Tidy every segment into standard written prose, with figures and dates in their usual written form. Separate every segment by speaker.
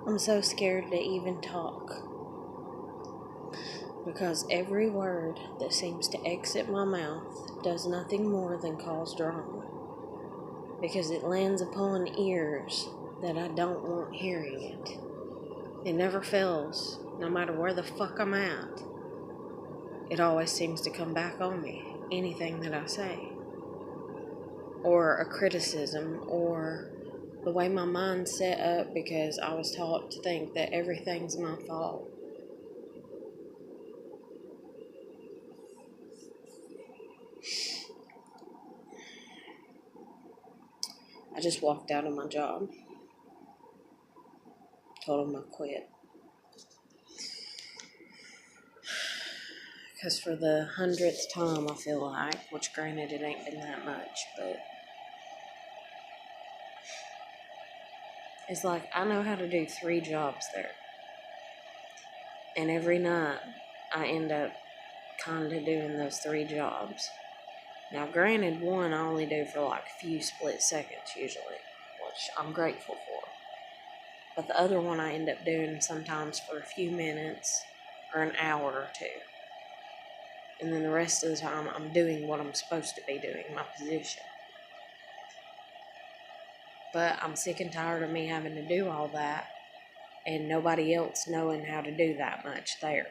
Speaker 1: I'm so scared to even talk because every word that seems to exit my mouth does nothing more than cause drama because it lands upon ears that I don't want hearing it. It never fails, no matter where the fuck I'm at. It always seems to come back on me, anything that I say. Or a criticism, or the way my mind's set up because I was taught to think that everything's my fault. I just walked out of my job, told them I quit. Because for the 100th time, I feel like, which granted it ain't been that much, but it's like I know how to do 3 jobs there. And every night, I end up kind of doing those 3 jobs. Now, granted, one I only do for like a few split seconds usually, which I'm grateful for. But the other one I end up doing sometimes for a few minutes or an hour or 2. And then the rest of the time, I'm doing what I'm supposed to be doing, my position. But I'm sick and tired of me having to do all that and nobody else knowing how to do that much there.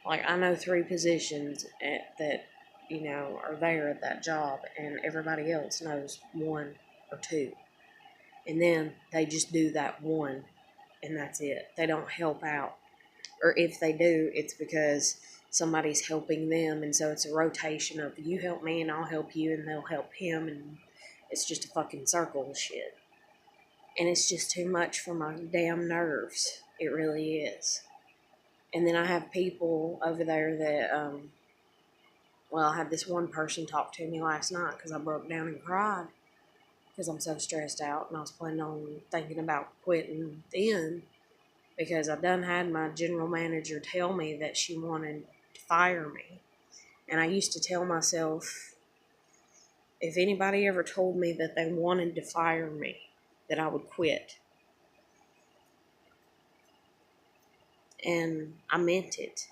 Speaker 1: Like, I know 3 positions that, are there at that job, and everybody else knows 1 or 2. And then they just do that one, and that's it. They don't help out. Or if they do, it's because somebody's helping them, and so it's a rotation of you help me and I'll help you and they'll help him, and it's just a fucking circle of shit. And it's just too much for my damn nerves. It really is. And then I have people over there that, I had this one person talk to me last night because I broke down and cried because I'm so stressed out, and I was planning on thinking about quitting then because I done had my general manager tell me that she wanted to fire me. And I used to tell myself, if anybody ever told me that they wanted to fire me, that I would quit. And I meant it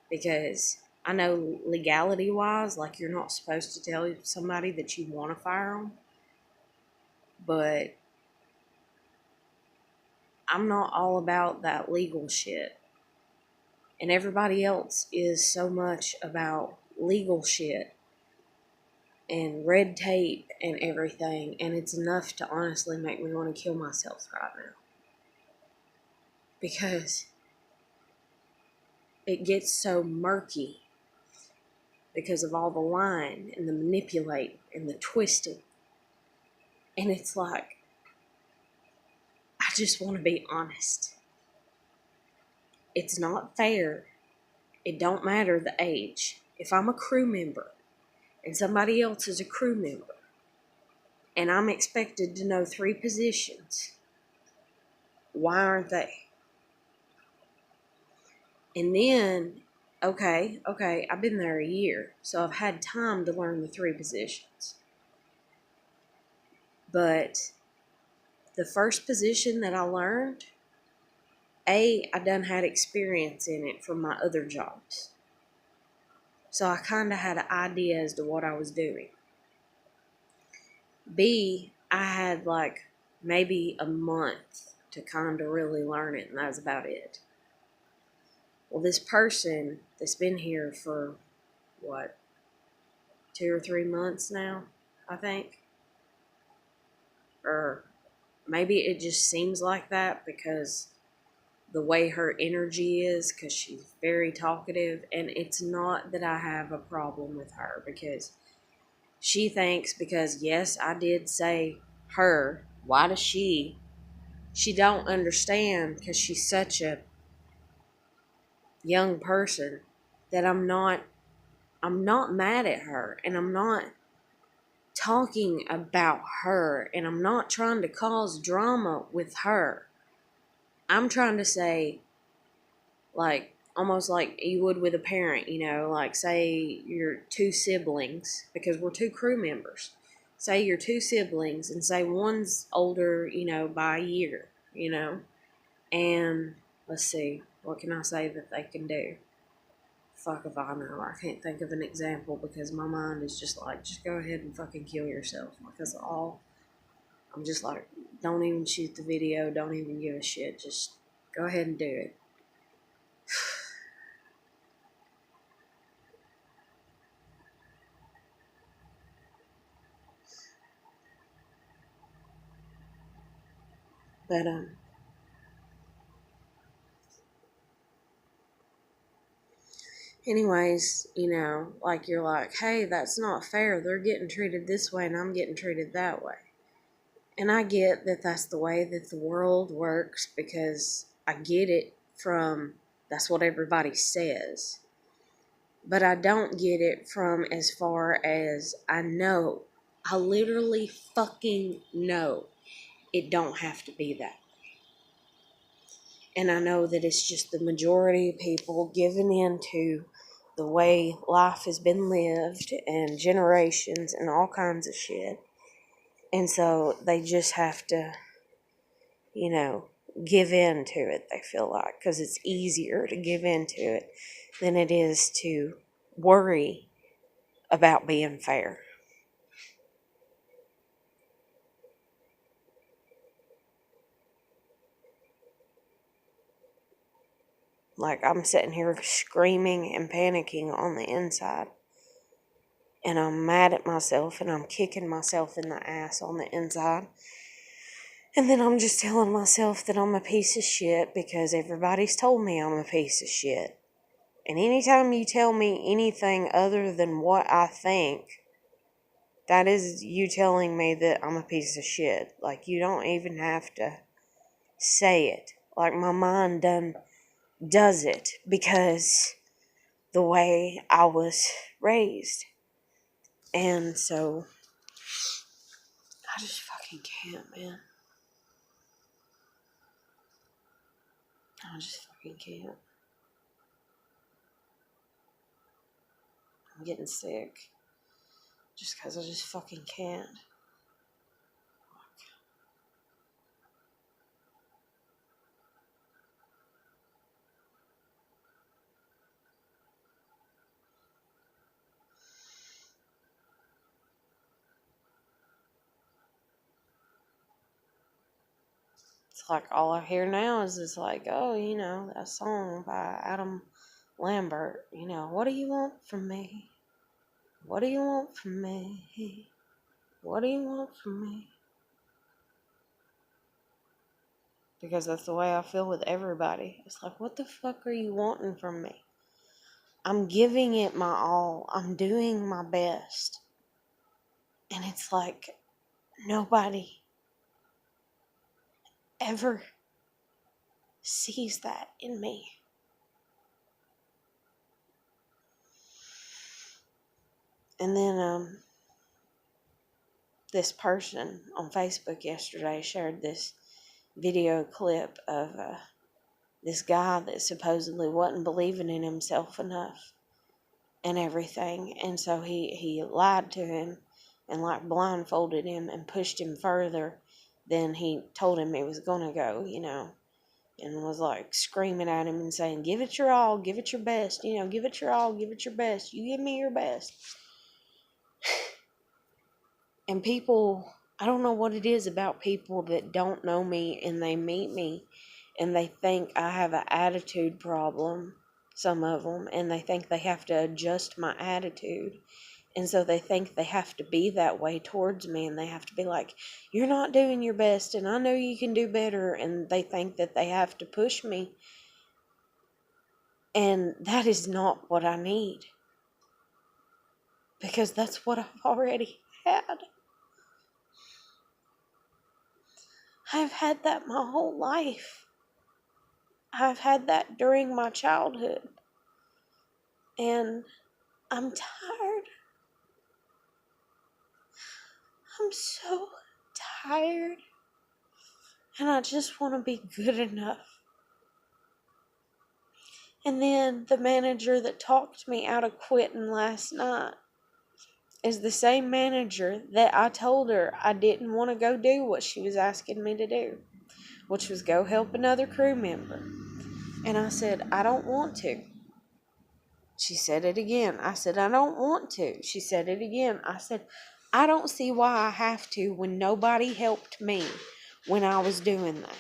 Speaker 1: because I know legality-wise, like, you're not supposed to tell somebody that you want to fire them, but I'm not all about that legal shit. And everybody else is so much about legal shit and red tape and everything, and it's enough to honestly make me want to kill myself right now. Because it gets so murky because of all the lying and the manipulate and the twisting. And it's like, I just want to be honest. It's not fair. It don't matter the age. If I'm a crew member and somebody else is a crew member and I'm expected to know 3 positions, why aren't they? And then, okay, I've been there a year, so I've had time to learn the 3 positions. But the first position that I learned, I done had experience in it from my other jobs. So I kind of had an idea as to what I was doing. B, I had like maybe a month to kind of really learn it, and that was about it. Well, this person that's been here for, 2 or 3 months now, I think. Or maybe it just seems like that because the way her energy is, because she's very talkative. And it's not that I have a problem with her, because she thinks, because yes, I did say her, why does she don't understand because she's such a young person that I'm not mad at her, and I'm not talking about her, and I'm not trying to cause drama with her. I'm trying to say, like, almost like you would with a parent, like, say you're 2 siblings, because we're 2 crew members. Say you're 2 siblings, and say one's older, by a year. And let's see, what can I say that they can do? Fuck if I know. I can't think of an example because my mind is just like, just go ahead and fucking kill yourself. Like, that's all. I'm just like, don't even shoot the video. Don't even give a shit. Just go ahead and do it. But, anyways, like you're like, hey, that's not fair. They're getting treated this way and I'm getting treated that way. And I get that that's the way that the world works because I get it from that's what everybody says. But I don't get it from as far as I know. I literally fucking know it don't have to be that. And I know that it's just the majority of people giving in to the way life has been lived and generations and all kinds of shit. And so they just have to, give in to it, they feel like, because it's easier to give in to it than it is to worry about being fair. Like, I'm sitting here screaming and panicking on the inside. And I'm mad at myself and I'm kicking myself in the ass on the inside. And then I'm just telling myself that I'm a piece of shit because everybody's told me I'm a piece of shit. And anytime you tell me anything other than what I think, that is you telling me that I'm a piece of shit. Like, you don't even have to say it. Like, my mind does it because the way I was raised. And so, I just fucking can't, man. I just fucking can't. I'm getting sick. Just because I just fucking can't. It's like all I hear now is this like, oh, that song by Adam Lambert. What do you want from me? What do you want from me? What do you want from me? Because that's the way I feel with everybody. It's like, what the fuck are you wanting from me? I'm giving it my all. I'm doing my best. And it's like, nobody ever sees that in me. And then, this person on Facebook yesterday shared this video clip of this guy that supposedly wasn't believing in himself enough and everything. And so he lied to him and like blindfolded him and pushed him further than he told him he was going to go, and was like screaming at him and saying, give it your all, give it your best, give it your all, give it your best. You give me your best. And people, I don't know what it is about people that don't know me and they meet me and they think I have an attitude problem, some of them, and they think they have to adjust my attitude. And so they think they have to be that way towards me and they have to be like, you're not doing your best and I know you can do better. And they think that they have to push me. And that is not what I need. Because that's what I've already had. I've had that my whole life. I've had that during my childhood. And I'm tired. I'm so tired. And I just want to be good enough. And then the manager that talked me out of quitting last night is the same manager that I told her I didn't want to go do what she was asking me to do. which was go help another crew member. And I said, I don't want to. She said it again. I said, I don't want to. She said it again. I said, I don't see why I have to when nobody helped me when I was doing that.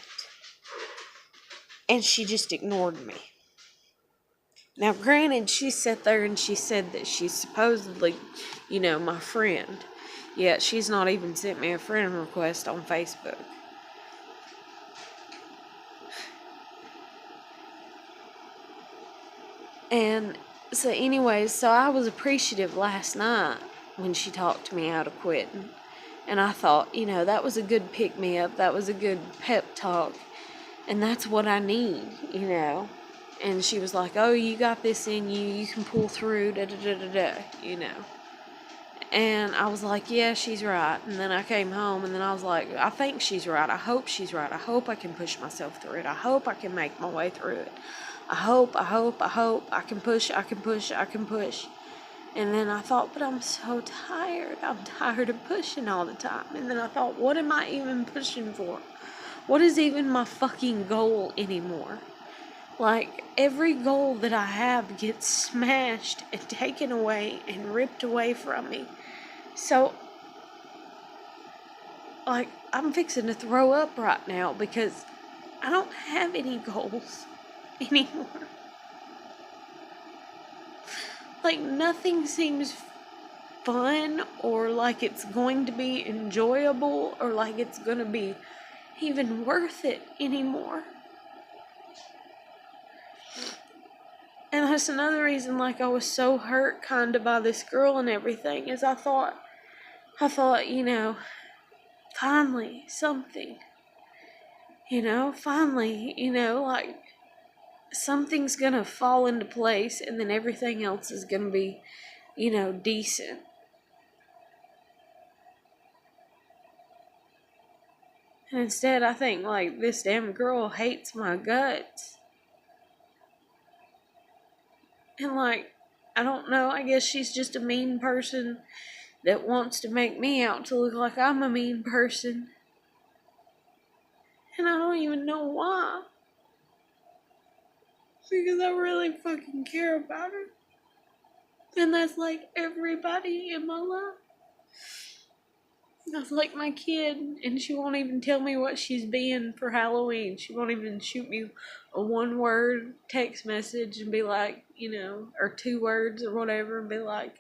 Speaker 1: And she just ignored me. Now, granted, she sat there and she said that she's supposedly, my friend. Yet she's not even sent me a friend request on Facebook. And so anyways, so I was appreciative last night when she talked me out of quitting. And I thought, that was a good pick-me-up. That was a good pep talk. And that's what I need, And she was like, oh, you got this in you. You can pull through, da-da-da-da-da, And I was like, yeah, she's right. And then I came home and then I was like, I think she's right. I hope she's right. I hope I can push myself through it. I hope I can make my way through it. I hope I can push. And then I thought, but I'm so tired. I'm tired of pushing all the time. And then I thought, what am I even pushing for? What is even my fucking goal anymore? Like, every goal that I have gets smashed and taken away and ripped away from me. So, like, I'm fixing to throw up right now because I don't have any goals anymore. Like, nothing seems fun or like it's going to be enjoyable or like it's going to be even worth it anymore. And that's another reason, like, I was so hurt kind of by this girl and everything, is I thought, finally, something, finally, like, something's gonna fall into place and then everything else is gonna be, decent. And instead, I think, like, this damn girl hates my guts. And, like, I don't know, I guess she's just a mean person that wants to make me out to look like I'm a mean person. And I don't even know why. Because I really fucking care about her. And that's like everybody in my life. That's like my kid, and she won't even tell me what she's being for Halloween. She won't even shoot me a 1-word text message and be like, or 2 words or whatever, and be like,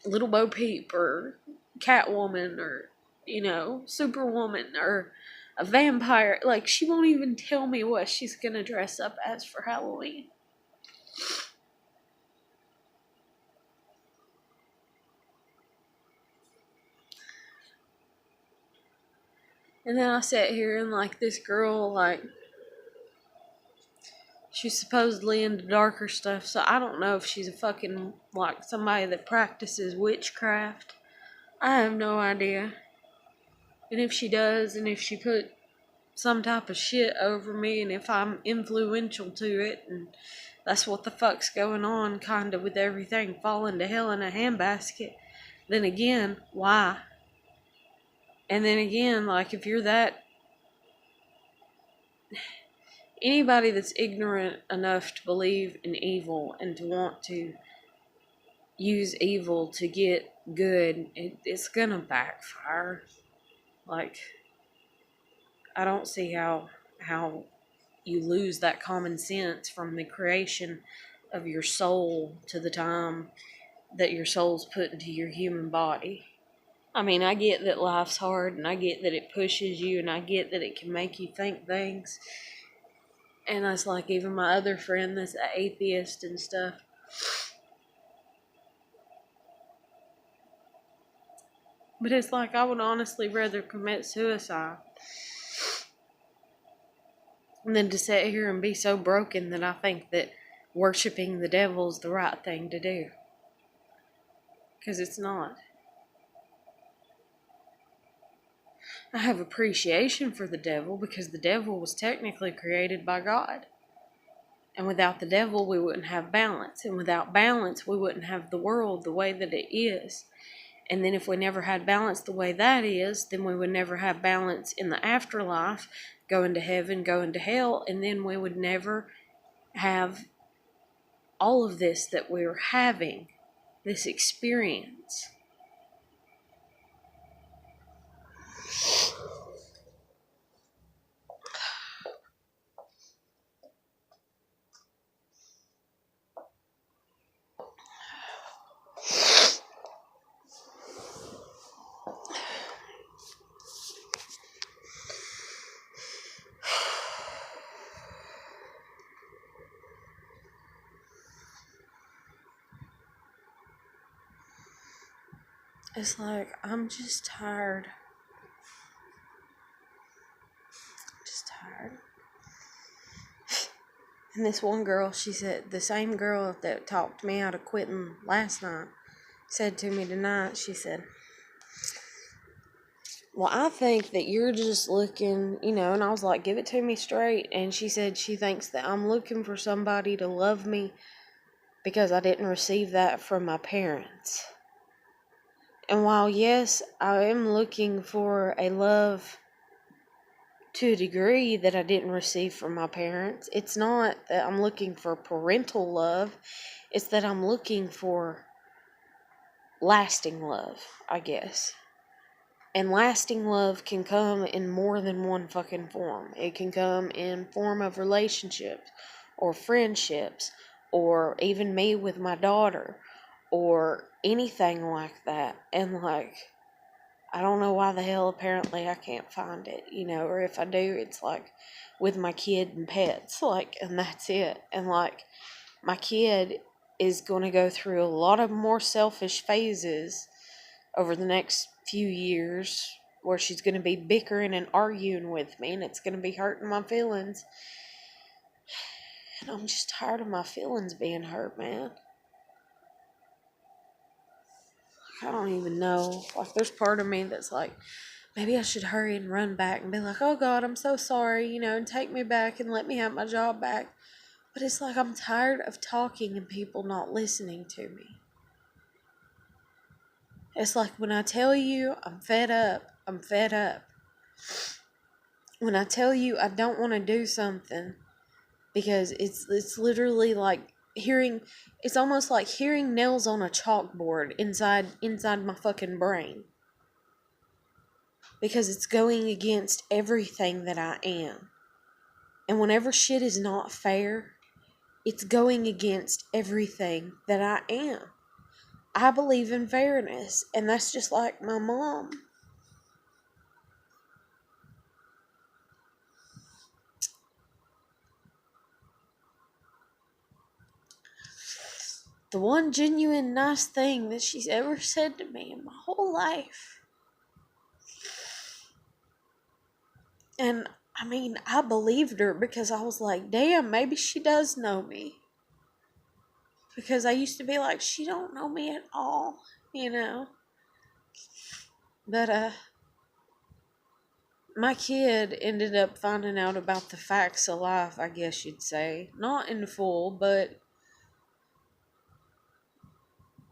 Speaker 1: Little Bo Peep or Catwoman or, Superwoman or a vampire. Like, she won't even tell me what she's gonna dress up as for Halloween. And then I sat here and, like, this girl, like, she's supposedly into darker stuff, so I don't know if she's a fucking, like, somebody that practices witchcraft. I have no idea. And if she does, and if she put some type of shit over me, and if I'm influential to it, and that's what the fuck's going on, kind of, with everything falling to hell in a handbasket, then again, why? And then again, like, if you're that... Anybody that's ignorant enough to believe in evil and to want to use evil to get good, it's gonna backfire. Like, I don't see how you lose that common sense from the creation of your soul to the time that your soul's put into your human body. I mean, I get that life's hard, and I get that it pushes you, and I get that it can make you think things. And that's like even my other friend that's an atheist and stuff. But it's like I would honestly rather commit suicide than to sit here and be so broken that I think that worshiping the devil's the right thing to do. Because it's not. I have appreciation for the devil because the devil was technically created by God. And without the devil, we wouldn't have balance. And without balance, we wouldn't have the world the way that it is. And then if we never had balance the way that is, then we would never have balance in the afterlife, going to heaven, going to hell, and then we would never have all of this that we're having, this experience. It's like, I'm just tired. Just tired. And this one girl, she said, the same girl that talked me out of quitting last night, said to me tonight, she said, well, I think that you're just looking, and I was like, give it to me straight. And she said she thinks that I'm looking for somebody to love me because I didn't receive that from my parents. And while, yes, I am looking for a love to a degree that I didn't receive from my parents, it's not that I'm looking for parental love. It's that I'm looking for lasting love, I guess. And lasting love can come in more than one fucking form. It can come in form of relationships or friendships or even me with my daughter or anything like that. And I don't know why the hell apparently I can't find it, or if I do, it's with my kid and pets, and that's it. And my kid is going to go through a lot of more selfish phases over the next few years where she's going to be bickering and arguing with me, and it's going to be hurting my feelings. And I'm just tired of my feelings being hurt, man. I don't even know. There's part of me that's maybe I should hurry and run back and be like, oh God, I'm so sorry, and take me back and let me have my job back. But it's I'm tired of talking and people not listening to me. It's when I tell you I'm fed up, I'm fed up. When I tell you I don't want to do something, because it's literally it's almost like hearing nails on a chalkboard inside my fucking brain. Because it's going against everything that I am. And whenever shit is not fair, it's going against everything that I am. I believe in fairness, and that's just like my mom. The one genuine nice thing that she's ever said to me in my whole life. And I believed her because I was like, damn, maybe she does know me. Because I used to be like, she don't know me at all, But, my kid ended up finding out about the facts of life, I guess you'd say. Not in full, but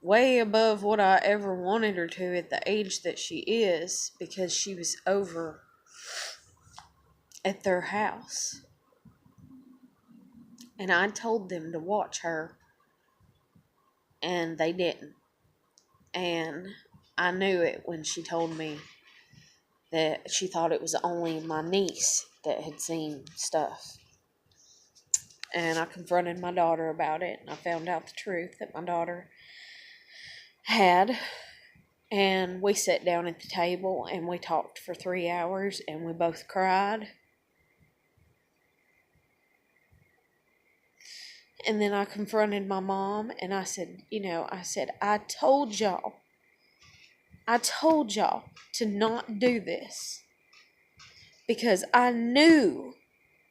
Speaker 1: way above what I ever wanted her to at the age that she is, because she was over at their house. And I told them to watch her, and they didn't. And I knew it when she told me that she thought it was only my niece that had seen stuff. And I confronted my daughter about it, and I found out the truth that my daughter had. And we sat down at the table, and we talked for 3 hours, and we both cried. And then I confronted my mom, and I said, I told y'all to not do this. Because I knew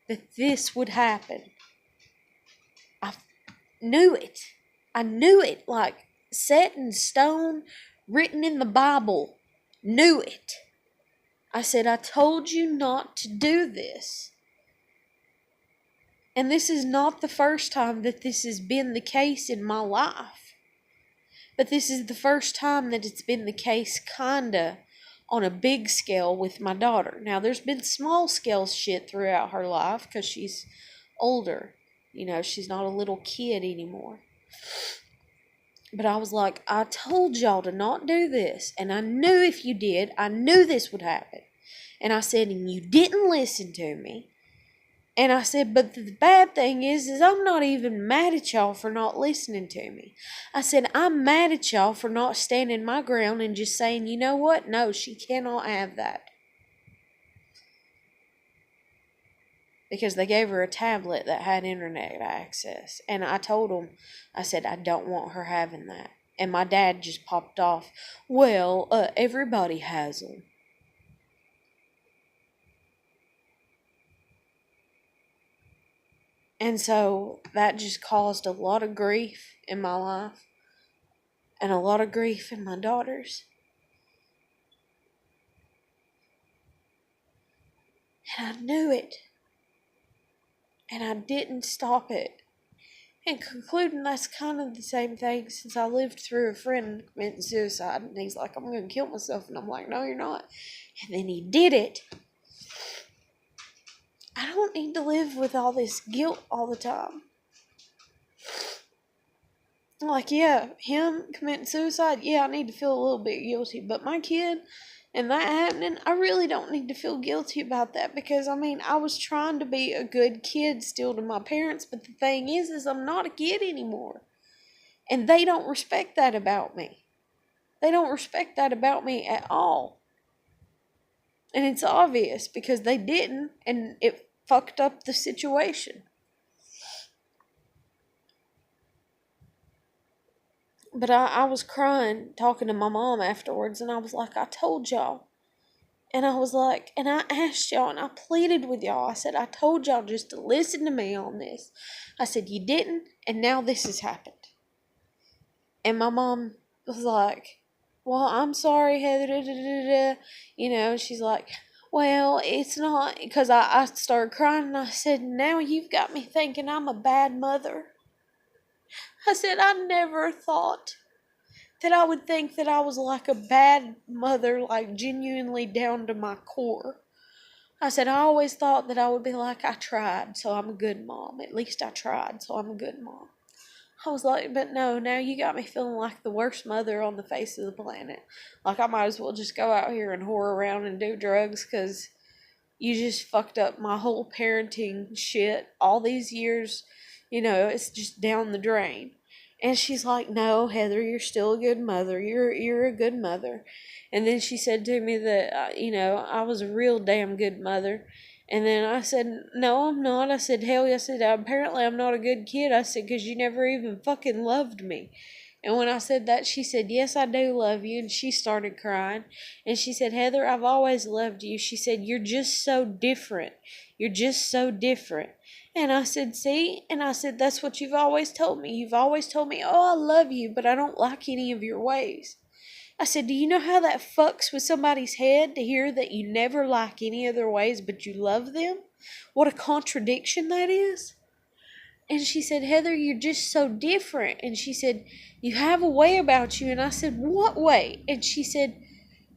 Speaker 1: that this would happen. I knew it. I knew it, set in stone, written in the Bible. Knew it. I said, I told you not to do this. And this is not the first time that this has been the case in my life. But this is the first time that it's been the case, kinda, on a big scale with my daughter. Now, there's been small scale shit throughout her life because she's older. You know, she's not a little kid anymore. But I was like, I told y'all to not do this. And I knew if you did, I knew this would happen. And I said, and you didn't listen to me. And I said, but the bad thing is I'm not even mad at y'all for not listening to me. I said, I'm mad at y'all for not standing my ground and just saying, you know what? No, she cannot have that. Because they gave her a tablet that had internet access. And I told them, I said, I don't want her having that. And my dad just popped off, well, everybody has them. And so that just caused a lot of grief in my life. And a lot of grief in my daughter's. And I knew it. And I didn't stop it. And concluding that's kind of the same thing since I lived through a friend committing suicide. And he's like, I'm going to kill myself. And I'm like, no, you're not. And then he did it. I don't need to live with all this guilt all the time. Like, yeah, him committing suicide, yeah, I need to feel a little bit guilty. But my kid and that happening, I really don't need to feel guilty about that because, I mean, I was trying to be a good kid still to my parents, but the thing is I'm not a kid anymore. And they don't respect that about me. They don't respect that about me at all. And it's obvious because they didn't, and it fucked up the situation. But I was crying, talking to my mom afterwards, and I was like, I told y'all. And I was like, and I asked y'all, and I pleaded with y'all. I said, I told y'all just to listen to me on this. I said, you didn't, and now this has happened. And my mom was like, well, I'm sorry, Heather, da, da, da, da. You know, she's like, well, it's not, because I started crying, and I said, now you've got me thinking I'm a bad mother. I said, I never thought that I would think that I was like a bad mother, like genuinely down to my core. I said, I always thought that I would be like, I tried, so I'm a good mom. At least I tried, so I'm a good mom. I was like, but no, now you got me feeling like the worst mother on the face of the planet. Like I might as well just go out here and whore around and do drugs because you just fucked up my whole parenting shit all these years. You know, it's just down the drain. And she's like, no, Heather, you're still a good mother. You're a good mother. And then she said to me that, I was a real damn good mother. And then I said, no, I'm not. I said, hell, I said, apparently I'm not a good kid. I said, because you never even fucking loved me. And when I said that, she said, yes, I do love you. And she started crying. And she said, Heather, I've always loved you. She said, you're just so different. You're just so different. And I said, see? And I said, that's what you've always told me. You've always told me, oh, I love you, but I don't like any of your ways. I said, do you know how that fucks with somebody's head to hear that you never like any of their ways, but you love them? What a contradiction that is. And she said, Heather, you're just so different. And she said, you have a way about you. And I said, what way? And she said,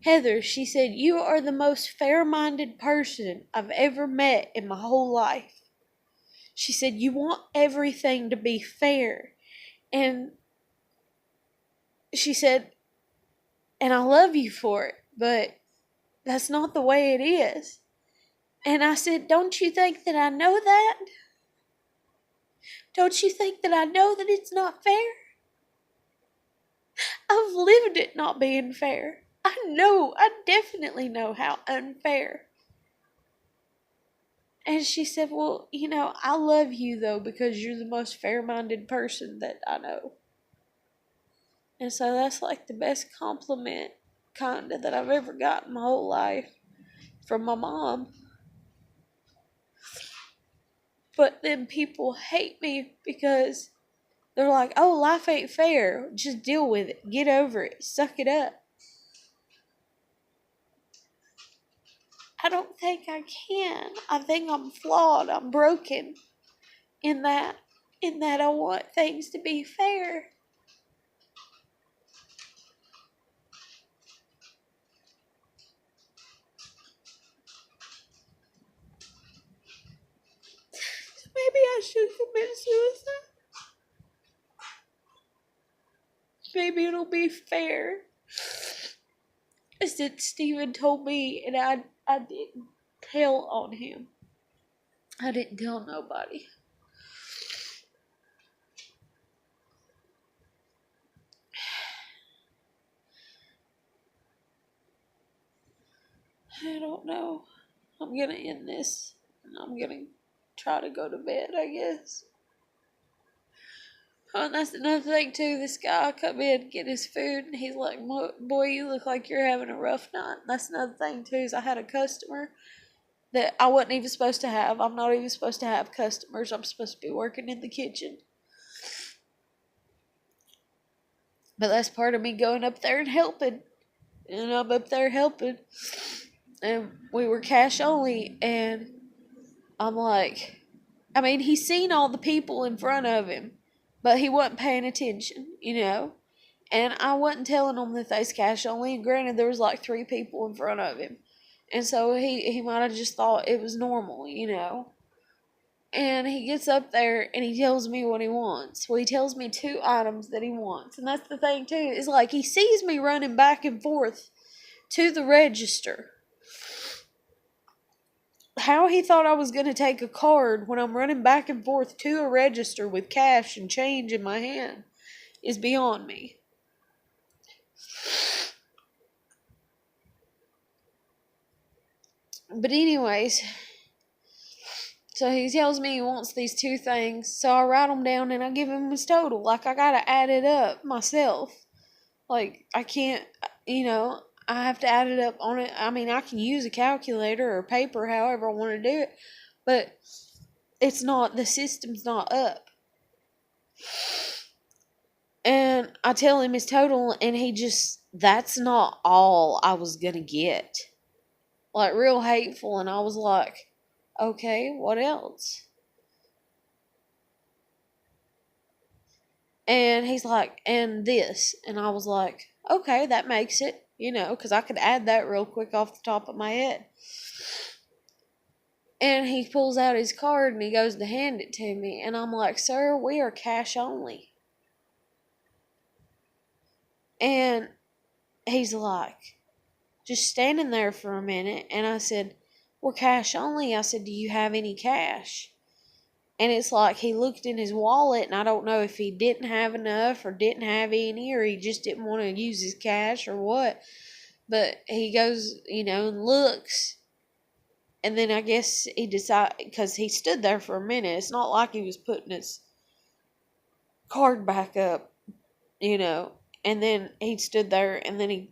Speaker 1: Heather, she said, you are the most fair-minded person I've ever met in my whole life. She said, you want everything to be fair. And she said, and I love you for it, but that's not the way it is. And I said, don't you think that I know that? Don't you think that I know that it's not fair? I've lived it not being fair. I definitely know how unfair. And she said, well, I love you though because you're the most fair-minded person that I know. And so that's like the best compliment kinda that I've ever gotten my whole life from my mom. But then people hate me because they're like, oh, life ain't fair. Just deal with it. Get over it. Suck it up. I don't think I can. I think I'm flawed. I'm broken in that I want things to be fair. should commit suicide. Maybe it'll be fair. I said Steven told me, and I didn't tell on him. I didn't tell nobody. I don't know. I'm gonna end this, and I'm gonna try to go to bed, I guess. Oh, and that's another thing too. This guy come in, get his food, and he's like, "Boy, you look like you're having a rough night." And that's another thing too. Is I had a customer that I wasn't even supposed to have. I'm not even supposed to have customers. I'm supposed to be working in the kitchen. But that's part of me going up there and helping. And I'm up there helping. And we were cash only. And I'm like, I mean, he's seen all the people in front of him, but he wasn't paying attention, you know? And I wasn't telling him that they's cash only. And granted, there was like 3 people in front of him. And so he might have just thought it was normal, you know? And he gets up there and he tells me what he wants. Well, he tells me 2 items that he wants. And that's the thing, too. Is like he sees me running back and forth to the register. How he thought I was going to take a card when I'm running back and forth to a register with cash and change in my hand is beyond me. But anyways, so he tells me he wants these 2 things, so I write them down and I give him his total. Like, I gotta add it up myself. Like, I can't, you know, I have to add it up on it. I mean, I can use a calculator or paper, however I want to do it, but it's not, the system's not up. And I tell him his total, and he just, that's not all I was gonna get. Like, real hateful, and I was like, okay, what else? And he's like, and this. And I was like, okay, that makes it, you know, because I could add that real quick off the top of my head. And he pulls out his card and he goes to hand it to me. And I'm like, sir, we are cash only. And he's like, just standing there for a minute. And I said, we're cash only. I said, do you have any cash? And it's like he looked in his wallet, and I don't know if he didn't have enough or didn't have any, or he just didn't want to use his cash or what. But he goes, you know, and looks. And then I guess he decided, because he stood there for a minute. It's not like he was putting his card back up, you know. And then he stood there, and then he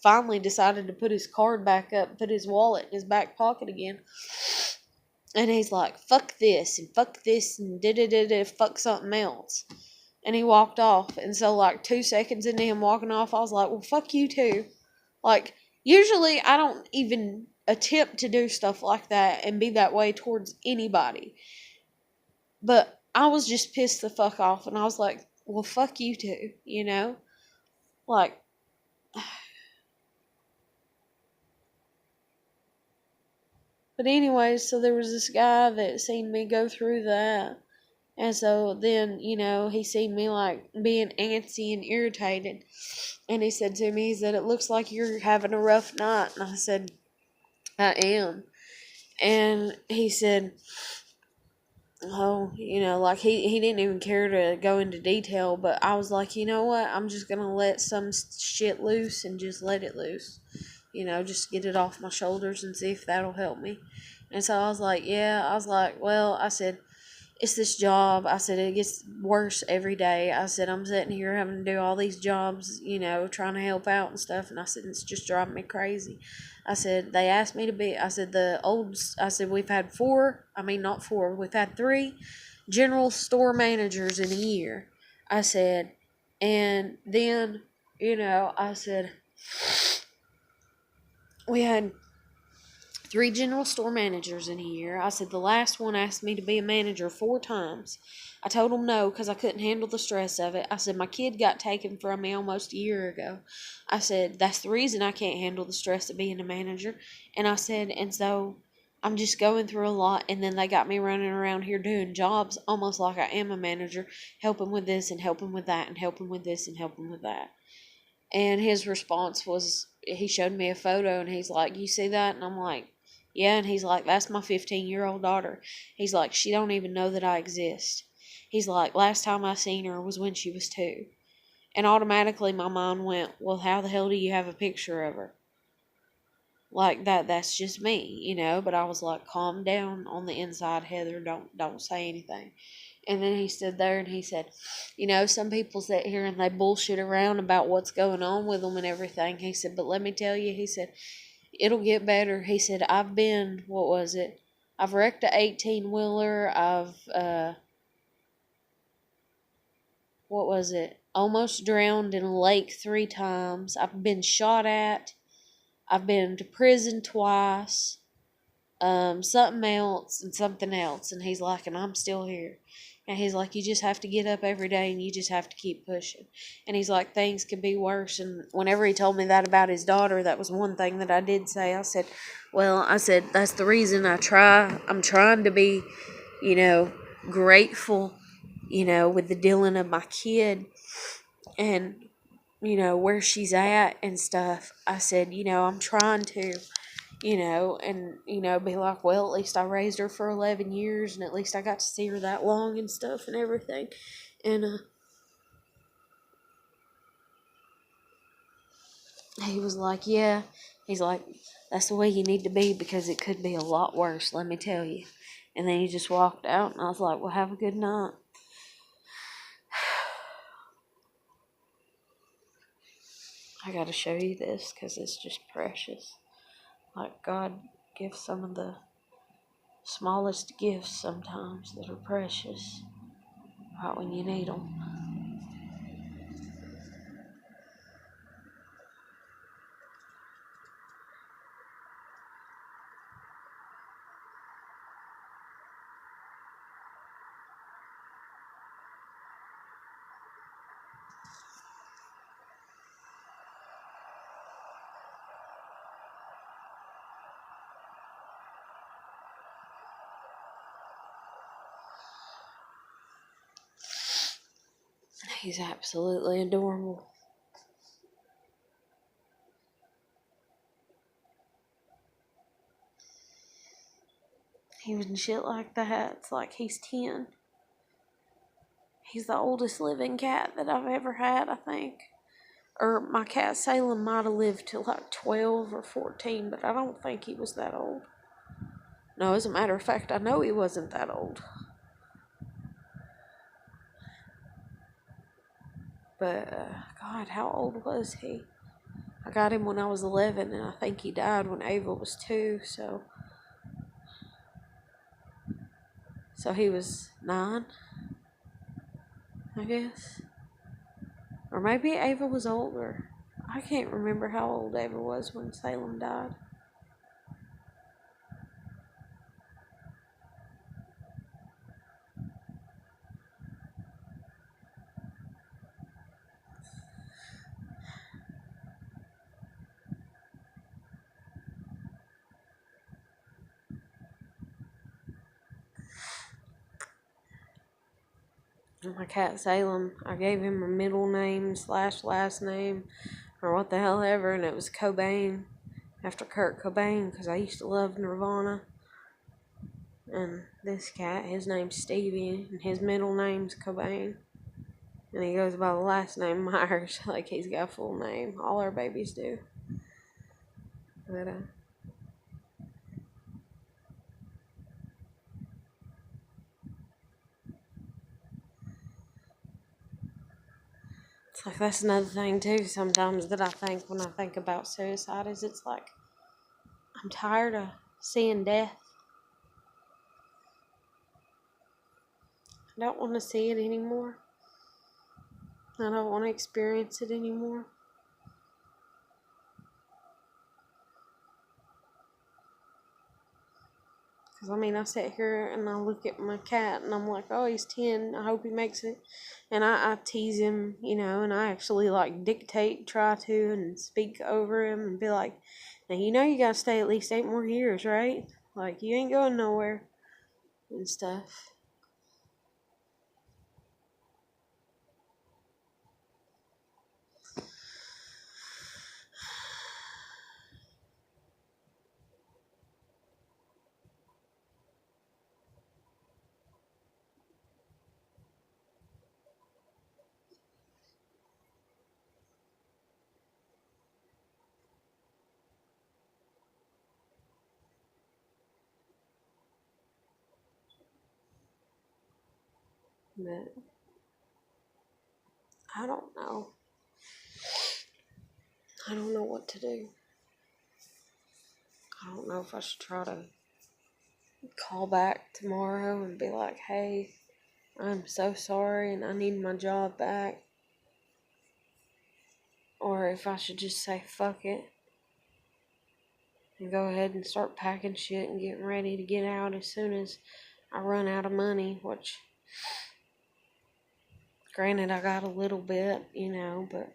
Speaker 1: finally decided to put his card back up, put his wallet in his back pocket again. And he's like, fuck this, and fuck something else. And he walked off. And so, like, 2 seconds into him walking off, I was like, well, fuck you too. Like, usually I don't even attempt to do stuff like that and be that way towards anybody. But I was just pissed the fuck off. And I was like, well, fuck you too, you know? Like, but anyways, so there was this guy that seen me go through that. And so then, you know, he seen me like being antsy and irritated. And he said to me, he said, it looks like you're having a rough night. And I said, I am. And he said, oh, you know, like he didn't even care to go into detail. But I was like, you know what? I'm just going to let some shit loose and just let it loose. You know, just get it off my shoulders and see if that'll help me. And so I was like, yeah. I was like, well, I said, it's this job. I said, it gets worse every day. I said, I'm sitting here having to do all these jobs, you know, trying to help out and stuff. And I said, it's just driving me crazy. I said, they asked me to be, I said, we've had we've had 3 general store managers in a year. I said, and then, you know, I said, we had 3 general store managers in a year. I said, the last one asked me to be a manager 4 times. I told him no because I couldn't handle the stress of it. I said, my kid got taken from me almost a year ago. I said, that's the reason I can't handle the stress of being a manager. And I said, and so, I'm just going through a lot, and then they got me running around here doing jobs almost like I am a manager, helping with this and helping with that and helping with this and helping with that. And his response was, he showed me a photo, and he's like, "You see that?" And I'm like, "Yeah." And he's like, "That's my 15-year-old daughter." He's like, "She don't even know that I exist." He's like, "Last time I seen her was when she was 2. And automatically my mind went, "Well, how the hell do you have a picture of her?" Like that's just me. But I was like, "Calm down on the inside, Heather. Don't say anything." And then he stood there and he said, "Some people sit here and they bullshit around about what's going on with them and everything." He said, "But let me tell you," he said, "it'll get better." He said, "I've been, what was it? I've wrecked a 18-wheeler. I've, what was it? Almost drowned in a lake 3 times. I've been shot at. I've been to prison twice. Something else and something else." And he's like, "And I'm still here." And he's like, "You just have to get up every day and you just have to keep pushing." And he's like, "Things could be worse." And whenever he told me that about his daughter, that was one thing that I did say. I said, "That's the reason I'm trying to be, grateful, with the dealing of my kid and, where she's at and stuff." I said, "I'm trying to, be like, well, at least I raised her for 11 years and at least I got to see her that long and stuff and everything." And he was like, "Yeah." He's like, "That's the way you need to be because it could be a lot worse, let me tell you." And then he just walked out and I was like, "Well, have a good night." I got to show you this because it's just precious. Like, God gives some of the smallest gifts sometimes that are precious right when you need them. He's absolutely adorable. Even shit like that, it's like he's 10. He's the oldest living cat that I've ever had, I think. Or my cat Salem might have lived till like 12 or 14, but I don't think he was that old. No, as a matter of fact, I know he wasn't that old. But, God, how old was he? I got him when I was 11, and I think he died when Ava was 2, so he was 9, I guess. Or maybe Ava was older. I can't remember how old Ava was when Salem died. My cat Salem, I gave him a middle name / last name, or what the hell ever, and it was Cobain, after Kurt Cobain, because I used to love Nirvana. And this cat, his name's Stevie, and his middle name's Cobain. And he goes by the last name Myers, like he's got a full name. All our babies do. But, it's like that's another thing too sometimes that I think when I think about suicide is it's like I'm tired of seeing death. I don't want to see it anymore. I don't want to experience it anymore. Because, I sit here and I look at my cat and I'm like, "Oh, he's 10. I hope he makes it." And I tease him, and I actually, try to and speak over him and be like, "Now, you got to stay at least 8 more years, right?" Like, you ain't going nowhere and stuff. But I don't know. I don't know what to do. I don't know if I should try to call back tomorrow and be like, hey, I'm so sorry and I need my job back. Or if I should just say fuck it and go ahead and start packing shit and getting ready to get out as soon as I run out of money, which, granted, I got a little bit, but,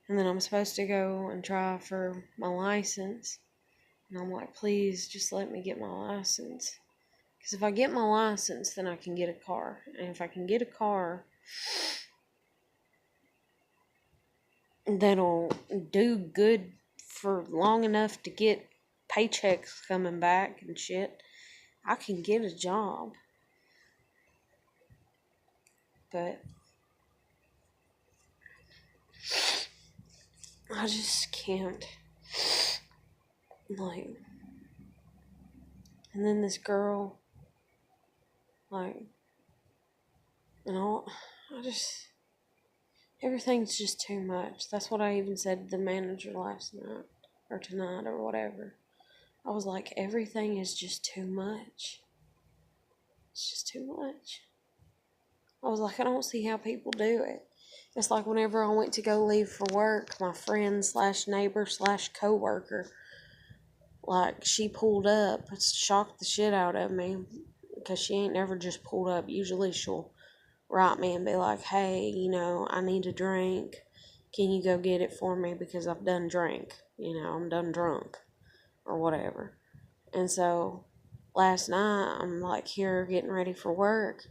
Speaker 1: and then I'm supposed to go and try for my license, and I'm like, please, just let me get my license, because if I get my license, then I can get a car, and if I can get a car that'll do good for long enough to get paychecks coming back and shit, I can get a job. But I just can't, like, and then this girl, like, everything's just too much. That's what I even said to the manager last night, or tonight, or whatever. I was like, everything is just too much. It's just too much. I was like, I don't see how people do it. It's like whenever I went to go leave for work, my friend / neighbor / co-worker, like, she pulled up, it shocked the shit out of me, because she ain't never just pulled up. Usually she'll write me and be like, hey, I need a drink. Can you go get it for me because I've done drank? I'm done drunk or whatever. And so last night I'm like here getting ready for work,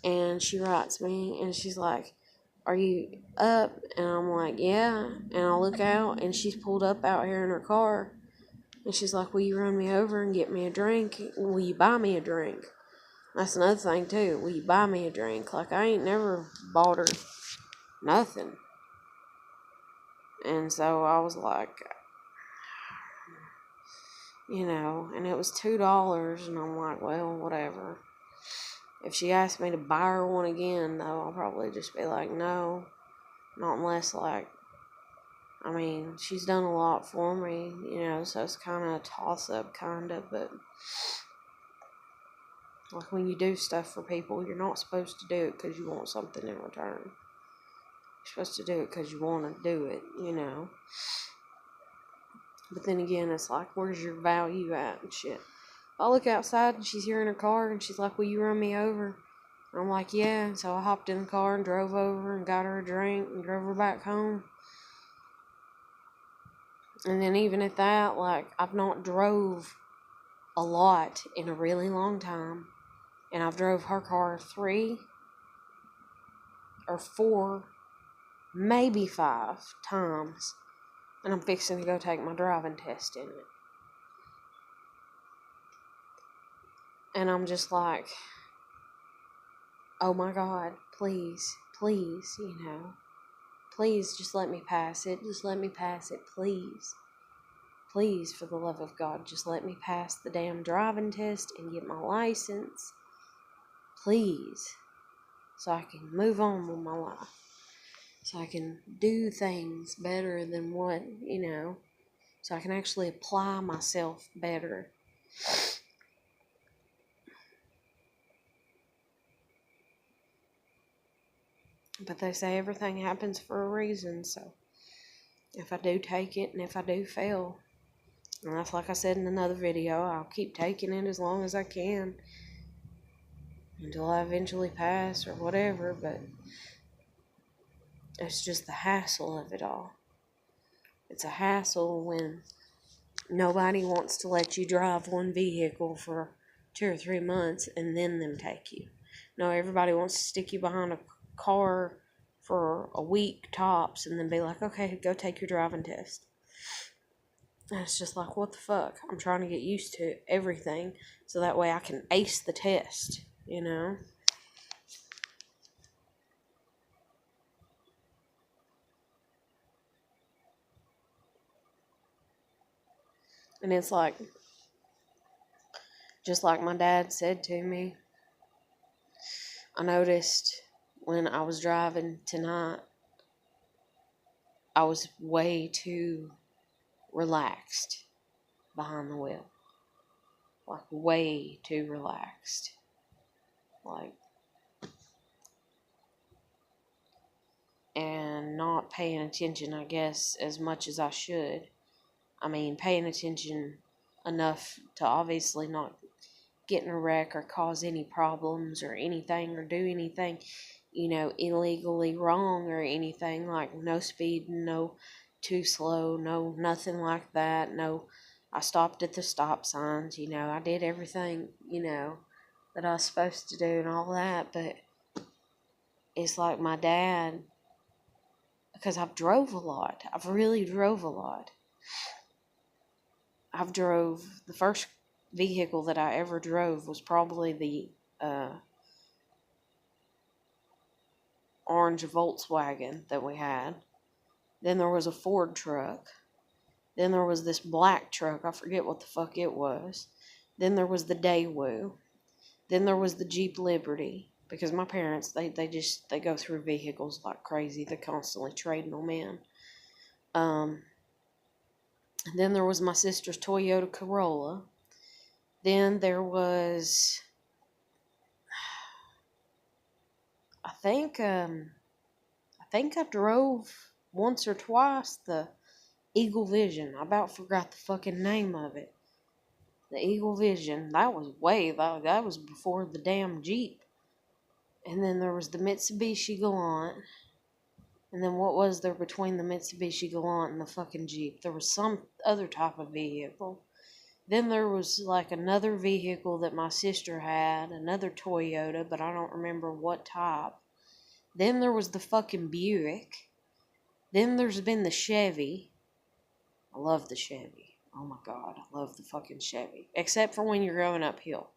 Speaker 1: and she writes me and she's like, are you up? And I'm like, yeah. And I look out and she's pulled up out here in her car, and she's like, will you run me over and get me a drink? Will you buy me a drink? That's another thing too. Will you buy me a drink? Like, I ain't never bought her nothing. And so I was like, and it was $2, and I'm like, well, whatever. If she asked me to buy her one again, though, I'll probably just be like, no. Not unless, like, she's done a lot for me, so it's kind of a toss-up, kind of, but, like, when you do stuff for people, you're not supposed to do it because you want something in return. You're supposed to do it because you want to do it, But then again, it's like, where's your value at and shit? I look outside and she's here in her car and she's like, will you run me over? And I'm like, yeah. And so I hopped in the car and drove over and got her a drink and drove her back home. And then even at that, like, I've not drove a lot in a really long time. And I've drove her car 3 or 4, maybe 5 times. And I'm fixing to go take my driving test in it. And I'm just like, oh my God, please, please, please just let me pass it. Just let me pass it, please. Please, for the love of God, just let me pass the damn driving test and get my license. Please. So I can move on with my life. So I can do things better than what, so I can actually apply myself better. But they say everything happens for a reason, so if I do take it and if I do fail, and that's like I said in another video, I'll keep taking it as long as I can until I eventually pass or whatever, but it's just the hassle of it all. It's a hassle when Nobody wants to let you drive one vehicle for 2 or 3 months and then them take you. No, everybody wants to stick you behind a car for a week tops and then be like, okay, go take your driving test. And it's just like, what the fuck? I'm trying to get used to everything so that way I can ace the test, you know? And it's like, just like my dad said to me, I noticed when I was driving tonight, I was way too relaxed behind the wheel. Like, way too relaxed. Like, and not paying attention, I guess, as much as I should. I mean, paying attention enough to obviously not get in a wreck or cause any problems or anything or do anything, illegally wrong or anything. Like, no speeding, no too slow, no nothing like that. No, I stopped at the stop signs, I did everything, that I was supposed to do and all that. But it's like my dad, because I've drove a lot. I've really drove a lot. The first vehicle that I ever drove was probably the orange Volkswagen that we had. Then there was a Ford truck. Then there was this black truck. I forget what the fuck it was. Then there was the Daewoo. Then there was the Jeep Liberty. Because my parents, they go through vehicles like crazy. They're constantly trading them in. Then there was my sister's Toyota Corolla. Then there was, I think I drove once or twice the Eagle Vision. I about forgot the fucking name of it. The Eagle Vision. That was before the damn Jeep. And then there was the Mitsubishi Galant. And then what was there between the Mitsubishi Galant and the fucking Jeep? There was some other type of vehicle. Then there was like another vehicle that my sister had, another Toyota, but I don't remember what type. Then there was the fucking Buick. Then there's been the Chevy. I love the Chevy. Oh my God, I love the fucking Chevy. Except for when you're going uphill.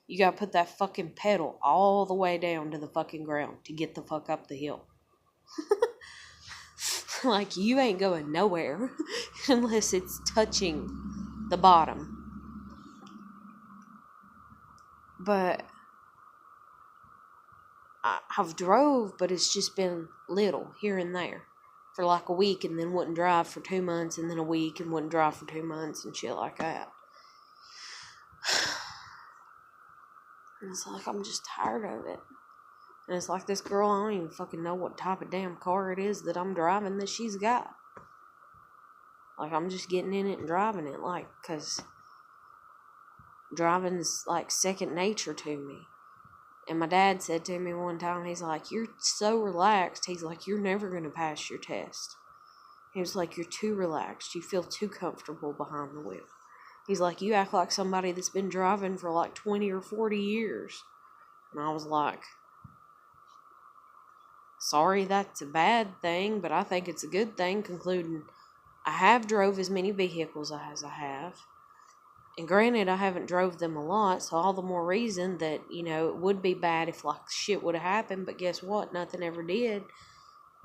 Speaker 1: You gotta put that fucking pedal all the way down to the fucking ground to get the fuck up the hill. Like, you ain't going nowhere unless it's touching the bottom. But I've drove, but it's just been little here and there for like a week, and then wouldn't drive for 2 months, and then a week, and wouldn't drive for 2 months, and shit like that. And it's like, I'm just tired of it. And it's like, this girl, I don't even fucking know what type of damn car it is that I'm driving that she's got. Like, I'm just getting in it and driving it, like, because driving's like second nature to me. And my dad said to me one time, he's like, you're so relaxed. He's like, you're never going to pass your test. He was like, you're too relaxed. You feel too comfortable behind the wheel. He's like, you act like somebody that's been driving for like 20 or 40 years. And I was like, sorry, that's a bad thing, but I think it's a good thing, concluding I have drove as many vehicles as I have. And granted, I haven't drove them a lot, so all the more reason that, it would be bad if, like, shit would have happened. But guess what? Nothing ever did.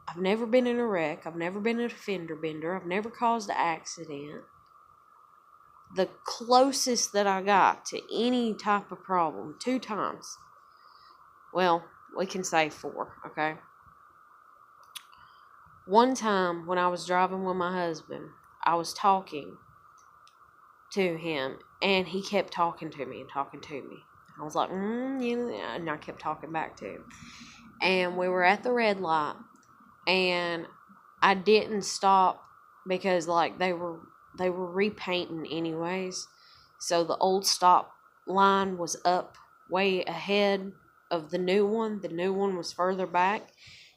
Speaker 1: I've never been in a wreck. I've never been a fender bender. I've never caused an accident. The closest that I got to any type of problem, 2 times. Well, we can say 4, okay? One time when I was driving with my husband, I was talking to him, and he kept talking to me. I was like, and I kept talking back to him. And we were at the red light, and I didn't stop because, like, they were repainting anyways. So the old stop line was up way ahead of the new one. The new one was further back.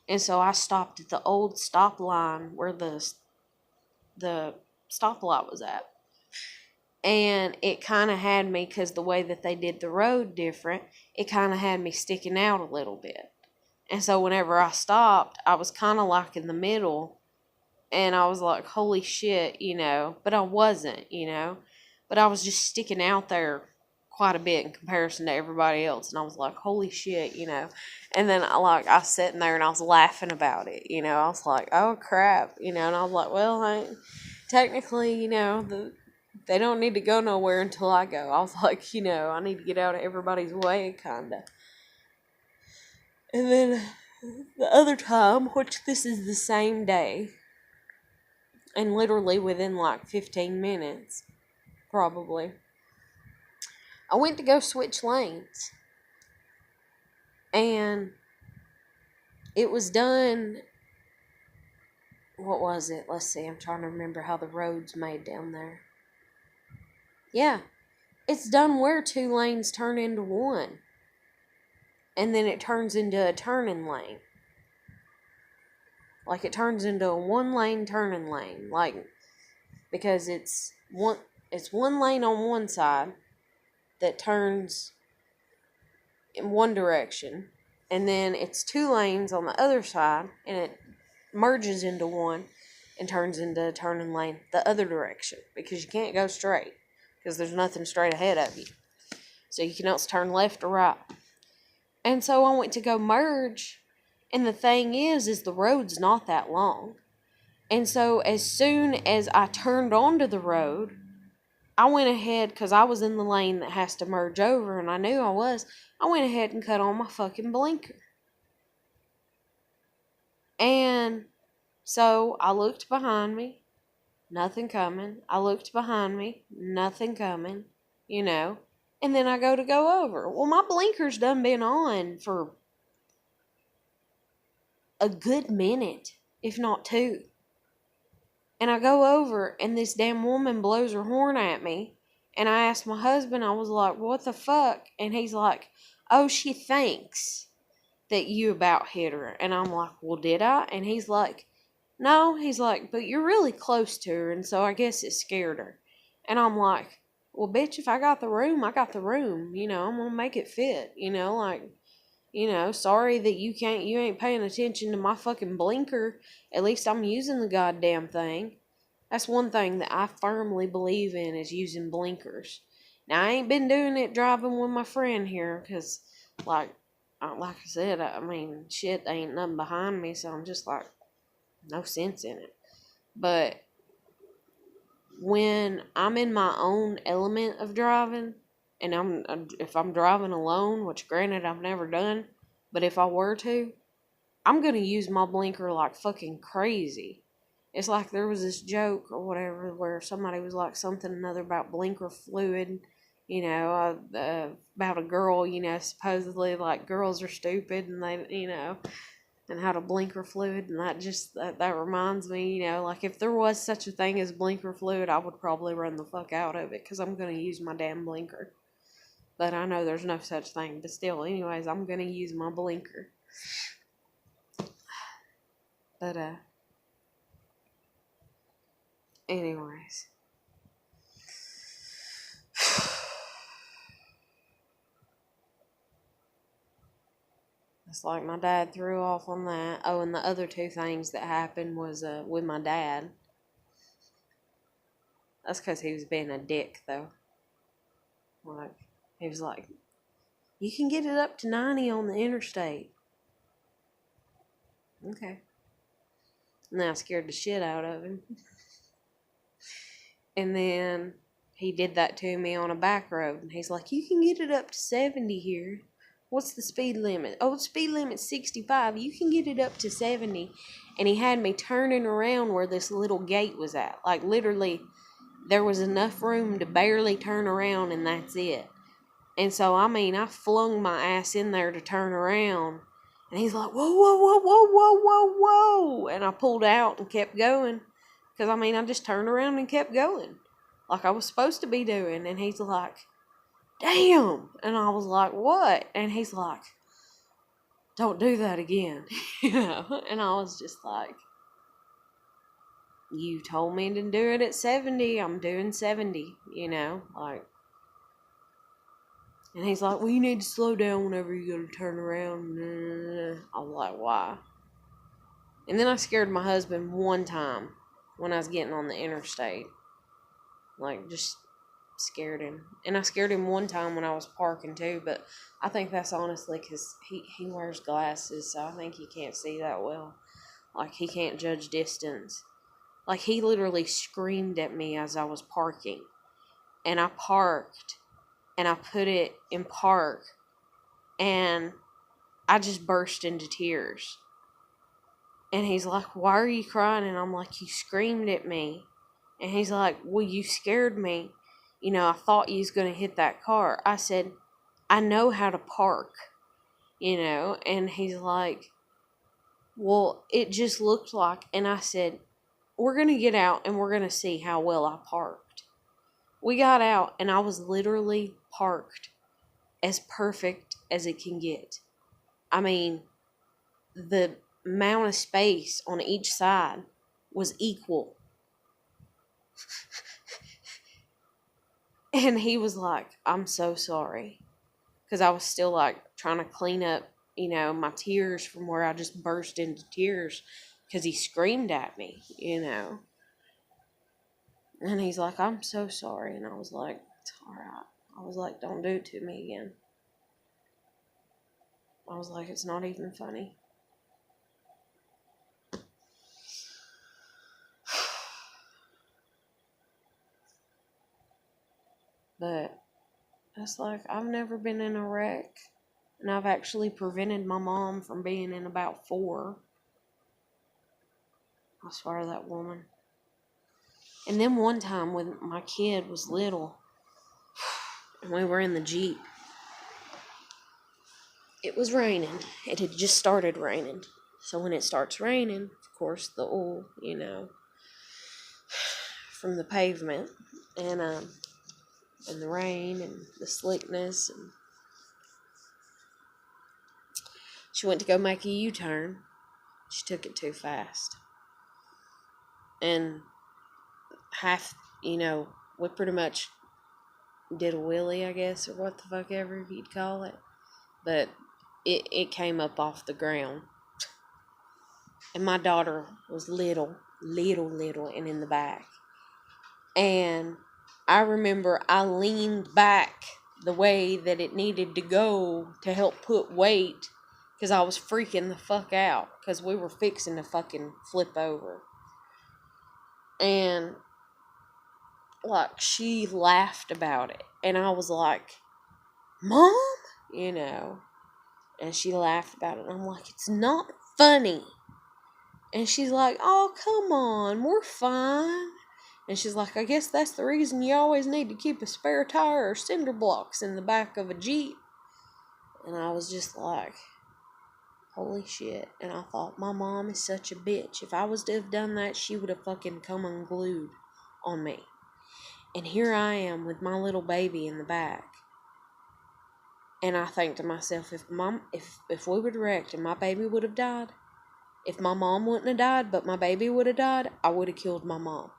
Speaker 1: And so I stopped at the old stop line where the stoplight was at. And it kind of had me, because the way that they did the road different, it kind of had me sticking out a little bit. And so whenever I stopped, I was kind of like in the middle. And I was like, holy shit, But I wasn't, But I was just sticking out there quite a bit in comparison to everybody else. And I was like, holy shit, And then I was sitting there and I was laughing about it, I was like, oh crap, And I was like, well, technically, they don't need to go nowhere until I go. I was like, I need to get out of everybody's way, kind of. And then the other time, which this is the same day, and literally within like 15 minutes, probably, I went to go switch lanes. And it was done, what was it? Let's see, I'm trying to remember how the road's made down there. Yeah, it's done where 2 lanes turn into 1. And then it turns into a turning lane. Like, it turns into a 1-lane turning lane. Like, because it's one lane on one side that turns in one direction. And then it's 2 lanes on the other side. And it merges into one and turns into a turning lane the other direction. Because you can't go straight. Because there's nothing straight ahead of you. So you can also turn left or right. And so I went to go merge. And the thing is the road's not that long. And so as soon as I turned onto the road, I went ahead, because I was in the lane that has to merge over, and I knew I was. I went ahead and cut on my fucking blinker. And so I looked behind me, nothing coming. I looked behind me, nothing coming, And then I go over. Well, my blinker's done been on for a good minute, if not 2. And I go over, and this damn woman blows her horn at me. And I asked my husband, I was like, what the fuck? And he's like, oh, she thinks that you about hit her. And I'm like, well, did I? And he's like, no. He's like, but you're really close to her, and so I guess it scared her. And I'm like, well, bitch, if I got the room, I got the room. I'm going to make it fit. Sorry that you ain't paying attention to my fucking blinker. At least I'm using the goddamn thing. That's one thing that I firmly believe in, is using blinkers. Now, I ain't been doing it driving with my friend here, because, like I said, shit, there ain't nothing behind me, so I'm just like, no sense in it. But when I'm in my own element of driving, and if I'm driving alone, which granted I've never done, but if I were to, I'm going to use my blinker like fucking crazy. It's like there was this joke or whatever where somebody was like something or another about blinker fluid, about a girl, supposedly like girls are stupid and they, and how to blinker fluid. And that reminds me, like if there was such a thing as blinker fluid, I would probably run the fuck out of it, because I'm going to use my damn blinker. But I know there's no such thing. But still, anyways, I'm going to use my blinker. But, anyways. It's like my dad threw off on that. Oh, and the other 2 things that happened was, with my dad. That's because he was being a dick, though. Like, he was like, you can get it up to 90 on the interstate. Okay. And I scared the shit out of him. And then he did that to me on a back road. And he's like, you can get it up to 70 here. What's the speed limit? Oh, the speed limit's 65. You can get it up to 70. And he had me turning around where this little gate was at. Like, literally, there was enough room to barely turn around, and that's it. And so, I flung my ass in there to turn around. And he's like, whoa, whoa, whoa, whoa, whoa, whoa, whoa. And I pulled out and kept going. Because, I just turned around and kept going. Like I was supposed to be doing. And he's like, damn. And I was like, what? And he's like, don't do that again. And I was just like, you told me to do it at 70, I'm doing 70, you know, like. And he's like, well, you need to slow down whenever you go to turn around. I was like, why? And then I scared my husband one time when I was getting on the interstate. Like, just scared him. And I scared him one time when I was parking too, but I think that's honestly because he wears glasses, so I think he can't see that well. Like, he can't judge distance. Like, he literally screamed at me as I was parking. And I parked, and I put it in park, and I just burst into tears. And he's like, why are you crying? And I'm like, you screamed at me. And he's like, well, you scared me. You know, I thought you was going to hit that car. I said, I know how to park, you know. And he's like, well, it just looked like. And I said, we're going to get out and we're going to see how well I parked. We got out and I was literally parked as perfect as it can get. I mean, the amount of space on each side was equal. And he was like, I'm so sorry. Because I was still like trying to clean up, you know, my tears from where I just burst into tears because he screamed at me, you know. And he's like, I'm so sorry. And I was like, it's all right. I was like, don't do it to me again. I was like, it's not even funny. But it's like, I've never been in a wreck. And I've actually prevented my mom from being in about 4. I swear to that woman. And then one time when my kid was little, and we were in the Jeep, it was raining. It had just started raining. So when it starts raining, of course, the oil, you know, from the pavement, and the rain and the slickness, and she went to go make a U-turn. She took it too fast. And we pretty much did a wheelie, I guess, or what the fuck ever you'd call it. But it came up off the ground. And my daughter was little, and in the back. And I remember I leaned back the way that it needed to go to help put weight, because I was freaking the fuck out, because we were fixing to fucking flip over. And, like, she laughed about it. And I was like, Mom? You know. And she laughed about it. And I'm like, it's not funny. And she's like, oh, come on, we're fine. And she's like, I guess that's the reason you always need to keep a spare tire or cinder blocks in the back of a Jeep. And I was just like, holy shit. And I thought, my mom is such a bitch. If I was to have done that, she would have fucking come unglued on me. And here I am with my little baby in the back. And I think to myself, if we would have wrecked and my baby would have died, if my mom wouldn't have died, but my baby would have died, I would have killed my mom.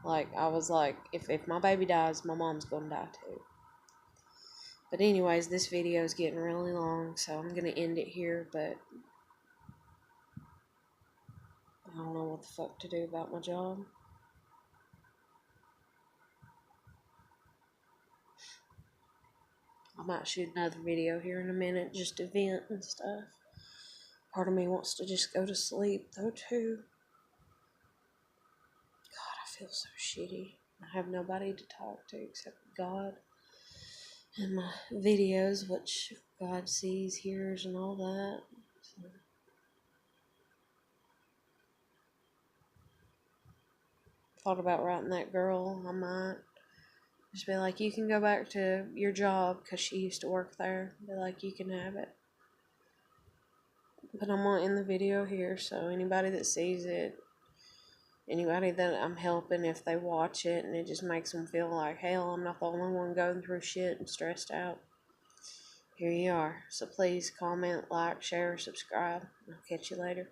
Speaker 1: Like, I was like, if my baby dies, my mom's gonna die too. But anyways, this video is getting really long, so I'm gonna end it here, but I don't know what the fuck to do about my job. I might shoot another video here in a minute, just to vent and stuff. Part of me wants to just go to sleep, though, too. God, I feel so shitty. I have nobody to talk to except God. And my videos, which God sees, hears, and all that. So. Thought about writing that girl. I might just be like, you can go back to your job, because she used to work there. Be like, you can have it. But I'm going to end the video here, so anybody that sees it, anybody that I'm helping, if they watch it and it just makes them feel like, hell, I'm not the only one going through shit and stressed out, here you are. So please comment, like, share, subscribe. I'll catch you later.